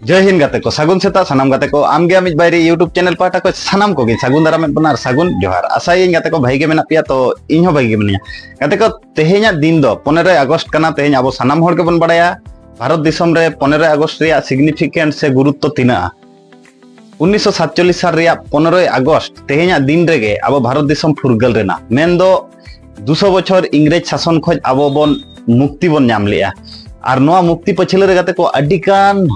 जय हिंद गाते को सागुन सेता सानाम गाते को आमगे आमिज बायरे यूट्यूब चैनल पाटा को सानाम को सागुन दाराम बना सागुन जोहार आसाई गाते को भाई मेना पिया तो इन हो भाई मेना गाते को तेहेኛ दिन दो 15 अगस्त कना तेहेñ अब सानाम होड़ के बन बड़ाया भारत दिसम रे 15 अगस्त रे सिग्निफिकेंट से गुरुत्व तीना 1947 साल रे 15 अगस्त तेहेñ दिन रेगे अब भारत दिसम फुरगल रेना मेन दो 200 बछर इंग्रेज शासन खोज अब बन मुक्ति बन नाम लिया और नोआ मुक्ति पछले रे गाते को अडिकान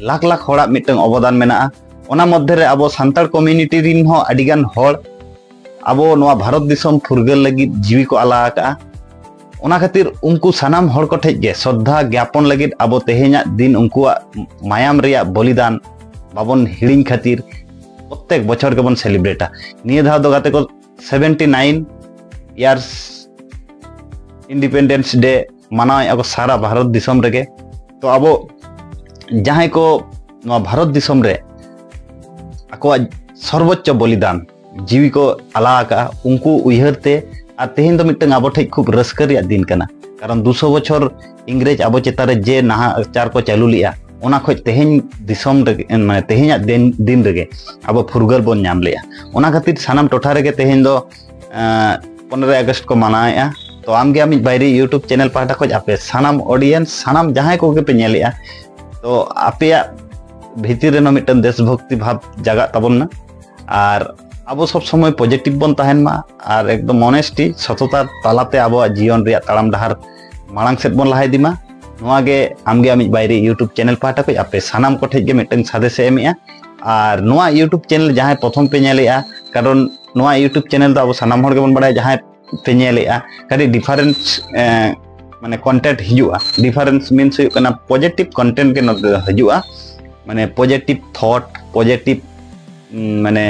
लाख लाख होड़ा मिटंग अवदान मेना ओना मध्य रे अब सांतार कम्युनिटी रिन हो अडिगान होड़ अब नोआ भारत दिसम फुरगल लगी जीवी को आला का ओना खातिर उनको सानाम होड़ को ठेज गे श्रद्धा ज्ञापन लगी अब तेहेñा दिन उनको मायाम रिया बलिदान बाबन हिड़िंग खातिर प्रत्येक बछर के बन सेलिब्रेटा निये धाव दो गाते को 79 इयर्स इंडिपेंडेंस डे मनाव अब सारा भारत दिसम रेगे तो अब जहां को भारत दिसम रे आको सर्वोच्च बलिदान जीवी को आला का उनको उयहरते और तेहेñ दो मिटंग अब ठे खूब रस्का रिया दिन कना कारण 200 बछर इंग्रेज अब चेतारे जे नाहाचार को चालू लिया ओना खोज तेहेñ दिसम रे माने तेहेñा दिन रेगे अब फुरगल बन नाम लिया ओना खातिर सानाम टोठा रेगे तेहेñ दो 15 अगस्त को मनाया तो आमगे आमिज बायरे यूट्यूब चैनल पाटा खोज आपे सानाम ऑडियंस सानाम जहां को पे नेलिया तो आपया भीतर रे मिटन देशभक्ति भाव जगा तबन और अब सब समय पॉजिटिव बन तहन मा और एकदम ऑनेस्टी सतता तालाते अब जीवन रे ताड़ाम डहार मांग सेट बन लहाय दिमा नोआ गे आमगे आमिज बायरे यूट्यूब चैनल पाटा को आपे सानाम को ठेज गे मिटन सादेश एमिया और नोआ यूट्यूब चैनल जहां प्रथम पे नेलिया कारण नोआ यूट्यूब चैनल तो अब सानाम होड़ गे बन बड़ाय जहां पे नेलिया करी डिफरेंस माने कंटेंट हिजुआ डिफरेंस मीन्स हुई पॉजिटिव कंटेंट के हिजुआ माने पॉजिटिव थॉट पॉजिटिव माने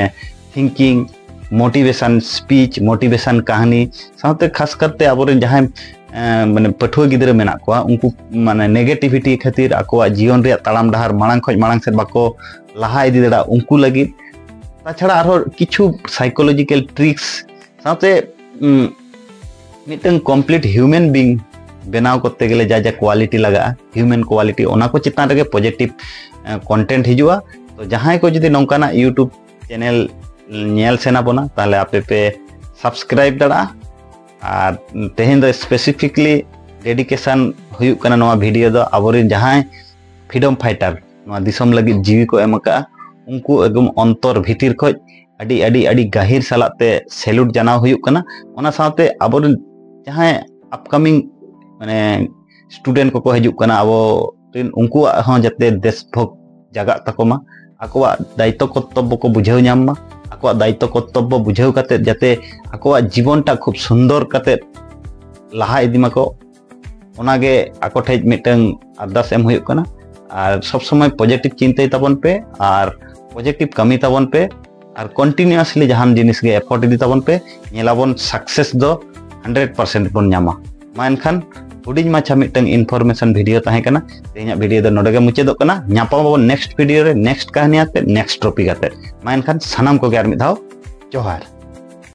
थिंकिंग मोटिवेशन स्पीच मोटिवेशन कहानी साथे खास करते अब जहां माने पठुआ गिद्रा मेना को उनको माने नेगेटिविटी खातिर आको जीवन रे ताड़ाम डहार मांग खोज मांग से बाको लहा इदी दड़ा उनको लगी ताछाड़ा आरो किछु साइकोलॉजिकल ट्रिक्स साथे मिटन कंप्लीट ह्यूमन बीइंग बनाव करते गेले जा जा क्वालिटी लगा ह्यूमन क्वालिटी ओना को चितान रे पॉजिटिव कंटेंट हिजुआ तो जहां को जदी नौकाना यूट्यूब चैनल नेल सेना बना ताले आपे पे सब्सक्राइब दड़ा और तेहेñ दो स्पेसिफिकली डेडिकेशन हुयु कना नोआ वीडियो दो आबोरिन जहां फ्रीडम फाइटर नोआ दिसम लगी जीवी को एमका उनको एकदम अंतर भीतर खोज अडी अडी अडी गहिर सलाते सैल्यूट जानाव हुयु कना ओना साथे आबोरिन जहां अपकमिंग माने स्टूडेंट को हजू अब उनको जाते देशभक्त जगा तकोमा आकोआ दायित्व कर्तव्य को बुझाव नाम आकोआ दायित्व कर्तव्य बुझाव काते जाते आकोआ जीवन टा खूब सुंदर काते लहा इदिमा को ओनागे आको ठेज मिटन अरदास एम हुयु कना और सब समय पॉजिटिव चिंता तबन पे और पॉजिटिव कमी तबन पे और कंटिन्यूअसली जहान जिनिस गे एफर्ट इदी तबन पे नेलाबन सक्सेस दो 100% बन नामा मा एनखान हुडिंग माछा मिटन इनफॉर्मेशन वीडियो ताहे कना तेहेñा वीडियो दो नोडे गे मुचेदो कना न्यापाम नेक्स्ट वीडियो रे नेक्स्ट कहानी आते नेक्स्ट टॉपिक आते मा एनखान सानाम को गे आर मिद धाव जोहार।